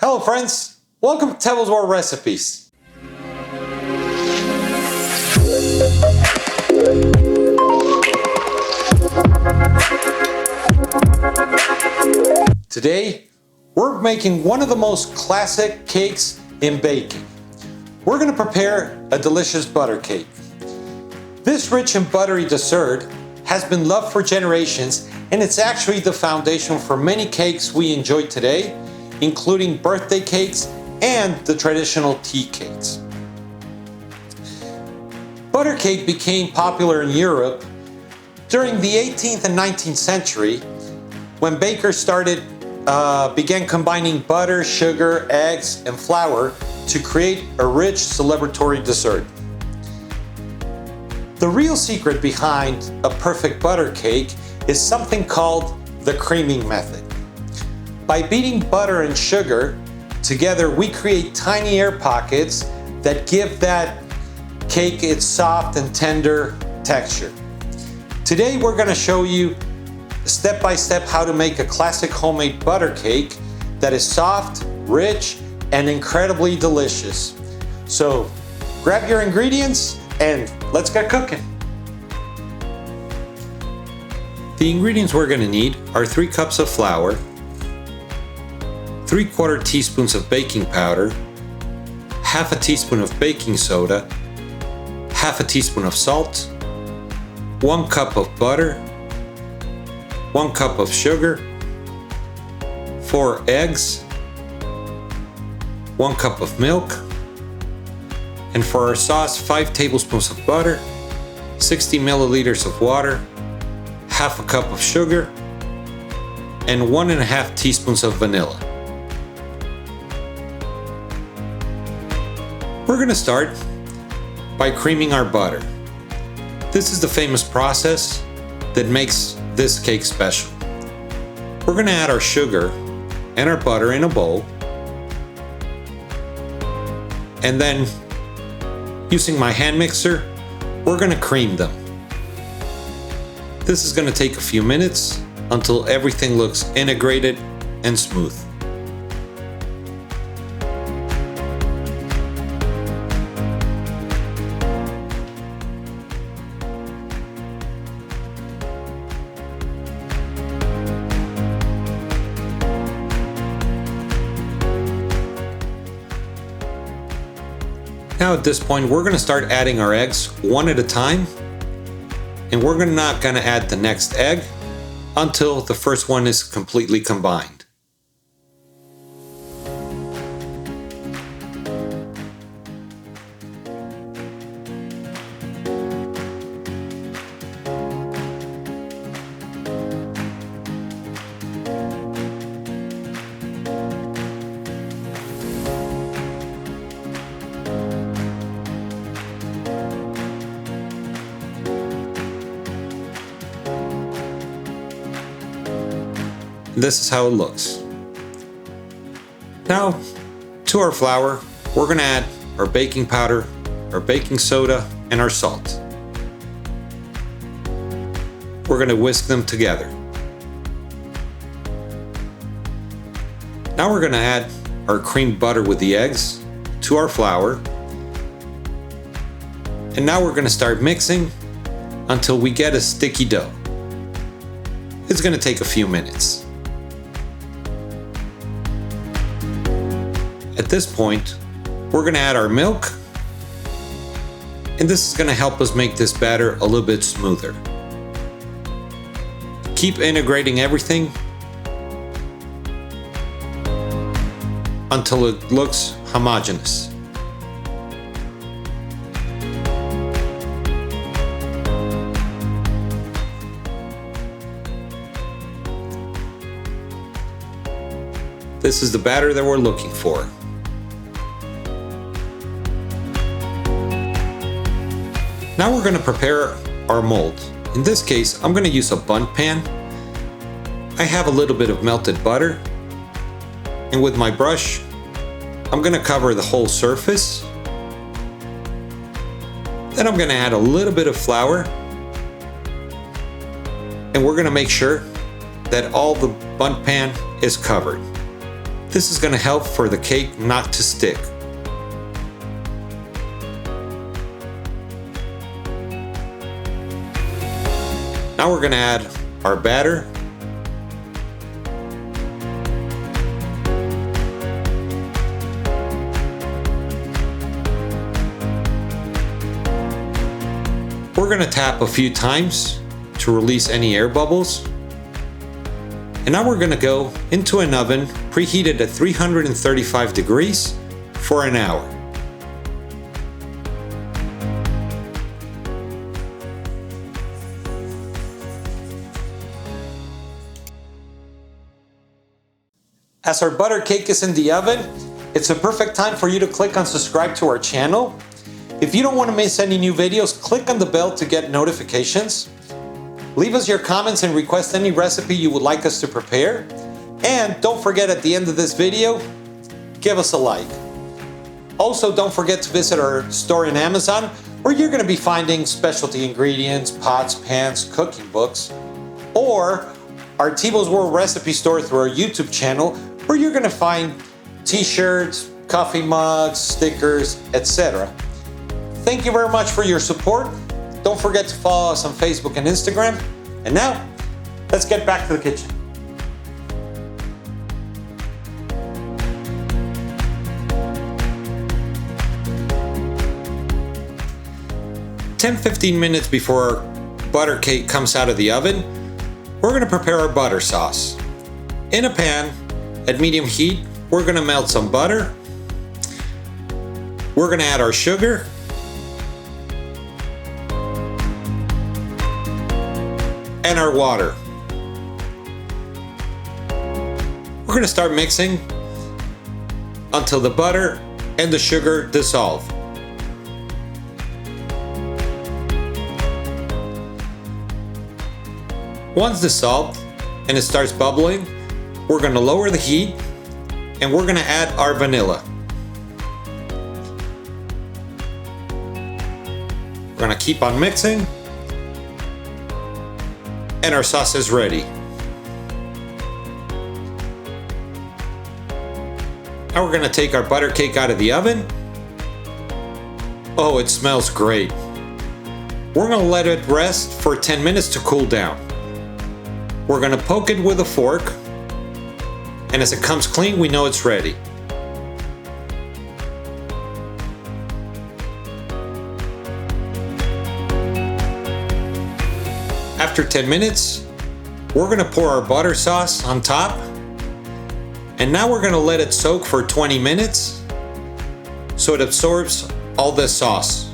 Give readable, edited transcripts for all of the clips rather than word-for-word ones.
Hello friends, welcome to Tebo's World Recipes. Today, we're making one of the most classic cakes in baking. We're going to prepare a delicious butter cake. This rich and buttery dessert has been loved for generations, and it's actually the foundation for many cakes we enjoy today, including birthday cakes and the traditional tea cakes. Butter cake became popular in Europe during the 18th and 19th century when bakers began combining butter, sugar, eggs, and flour to create a rich celebratory dessert. The real secret behind a perfect butter cake is something called the creaming method. By beating butter and sugar together, we create tiny air pockets that give that cake its soft and tender texture. Today we're going to show you step by step how to make a classic homemade butter cake that is soft, rich, and incredibly delicious. So grab your ingredients and let's get cooking. The ingredients we're going to need are 3 cups of flour, 3/4 teaspoons of baking powder, half a teaspoon of baking soda, half a teaspoon of salt, 1 cup of butter, 1 cup of sugar, 4 eggs, 1 cup of milk, and for our sauce, 5 tablespoons of butter, 60 milliliters of water, half a cup of sugar, and 1.5 teaspoons of vanilla. We're going to start by creaming our butter. This is the famous process that makes this cake special. We're going to add our sugar and our butter in a bowl, and then using my hand mixer, we're going to cream them. This is going to take a few minutes until everything looks integrated and smooth. Now at this point, we're going to start adding our eggs one at a time, and we're not going to add the next egg until the first one is completely combined. This is how it looks. Now, to our flour, we're going to add our baking powder, our baking soda, and our salt. We're going to whisk them together. Now we're going to add our creamed butter with the eggs to our flour. And now we're going to start mixing until we get a sticky dough. It's going to take a few minutes. At this point, we're going to add our milk, and this is going to help us make this batter a little bit smoother. Keep integrating everything until it looks homogeneous. This is the batter that we're looking for. Now we're going to prepare our mold. In this case, I'm going to use a bundt pan. I have a little bit of melted butter, and with my brush, I'm going to cover the whole surface. Then I'm going to add a little bit of flour, and we're going to make sure that all the bundt pan is covered. This is going to help for the cake not to stick. Now we're going to add our batter. We're going to tap a few times to release any air bubbles. And now we're going to go into an oven preheated at 335 degrees for an hour. As our butter cake is in the oven, it's a perfect time for you to click on subscribe to our channel. If you don't want to miss any new videos, click on the bell to get notifications. Leave us your comments and request any recipe you would like us to prepare. And don't forget, at the end of this video, give us a like. Also, don't forget to visit our store in Amazon, where you're going to be finding specialty ingredients, pots, pans, cooking books, or our Tebo's World Recipe store through our YouTube channel, where you're going to find t-shirts, coffee mugs, stickers, etc. Thank you very much for your support. Don't forget to follow us on Facebook and Instagram. And now, let's get back to the kitchen. "10–15 minutes before our butter cake comes out of the oven, we're going to prepare our butter sauce. In a pan at medium heat, we're going to melt some butter. We're going to add our sugar. And our water. We're going to start mixing until the butter and the sugar dissolve. Once dissolved and it starts bubbling, we're going to lower the heat and we're going to add our vanilla. We're going to keep on mixing. And our sauce is ready. Now we're going to take our butter cake out of the oven. Oh, it smells great. We're going to let it rest for 10 minutes to cool down. We're going to poke it with a fork, and as it comes clean, we know it's ready. After 10 minutes, we're going to pour our butter sauce on top, and now we're going to let it soak for 20 minutes so it absorbs all the sauce.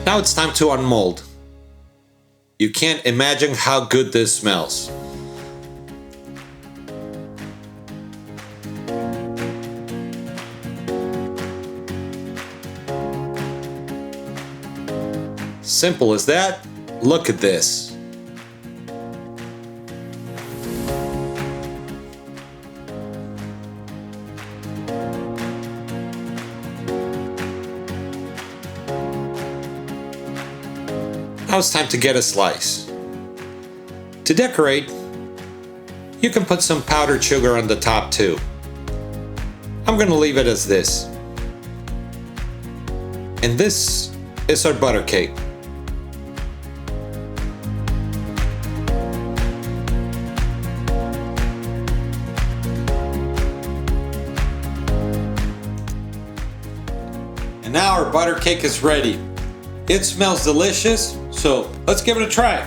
Now it's time to unmold. You can't imagine how good this smells. Simple as that. Look at this. Now it's time to get a slice. To decorate, you can put some powdered sugar on the top too. I'm going to leave it as this. And this is our butter cake. And now our butter cake is ready. It smells delicious, so let's give it a try.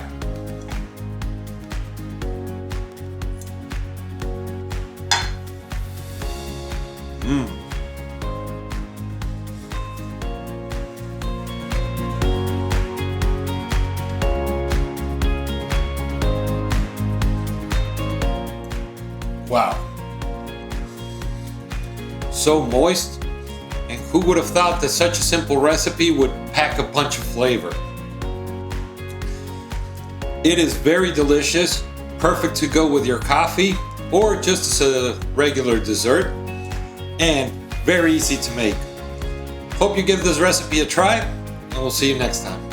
Wow. So moist. And who would have thought that such a simple recipe would pack a punch of flavor? It is very delicious, perfect to go with your coffee or just as a regular dessert, and very easy to make. Hope you give this recipe a try, and we'll see you next time.